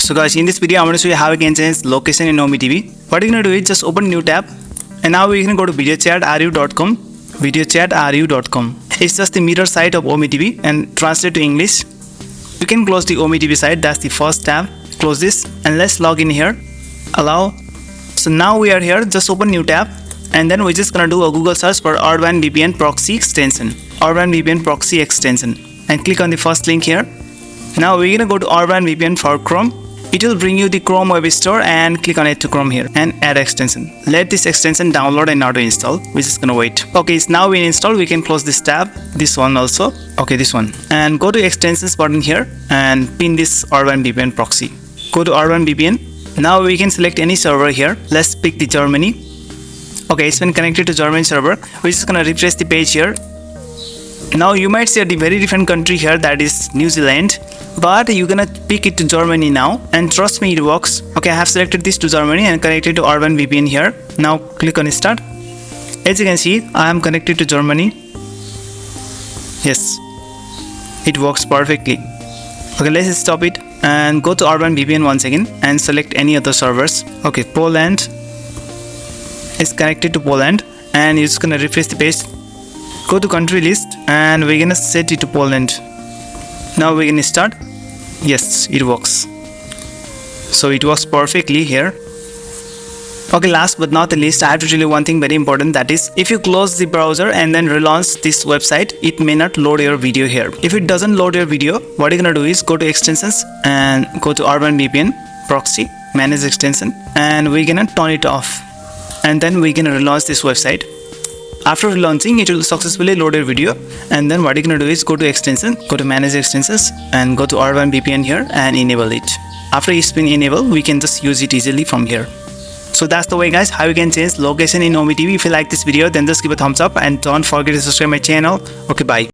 So guys, in this video I'm going to show you how you can change location in Ome TV. What you're going to do is just open new tab, and now we can go to videochatru.com. videochatru.com. It's just the mirror site of Ome TV, and translate to English. You can close the Ome TV site. That's the first tab. Close this and let's log in here. Allow. So now we are here. Just open new tab, and then we're just gonna do a Google search for Urban VPN proxy extension. Urban VPN proxy extension, and click on the first link here. Now we're gonna go to Urban VPN for Chrome. It will bring you the Chrome web store, and click on Add to Chrome here and add extension. Let this extension download and auto install. We're just gonna wait. Okay, it's now been installed. We can close this tab, this one also. Okay, this one, and go to extensions button here and pin this Urban VPN proxy. Go to Urban VPN. Now we can select any server here. Let's pick the Germany. Okay, it's been connected to German server. We're just gonna refresh the page here. Now you might see a very different country here, that is New Zealand, but you're gonna pick it to Germany now, and trust me, it works. Okay, I have selected this to Germany and connected to Urban VPN here. Now click on start. As you can see, I am connected to Germany. Yes, it works perfectly. Okay, let's stop it and go to Urban VPN once again and select any other servers. Okay, Poland is connected to Poland, and you're just gonna refresh the page. Go to country list, and we're gonna set it to Poland. Now we're gonna start. Yes, it works. So it works perfectly here. Okay, last but not the least, I have to tell you one thing very important, that is, if you close the browser and then relaunch this website, it may not load your video here. If it doesn't load your video, what you're gonna do is go to extensions and go to Urban VPN proxy, manage extension, and we're gonna turn it off, and then we're gonna relaunch this website. After relaunching, it will successfully load your video, and then what you're gonna do is go to extension, go to manage extensions, and go to Urban VPN here and enable it. After it's been enabled, we can just use it easily from here. So that's the way, guys, how you can change location in Ome TV. If you like this video, then just give a thumbs up and don't forget to subscribe my channel. Okay, bye.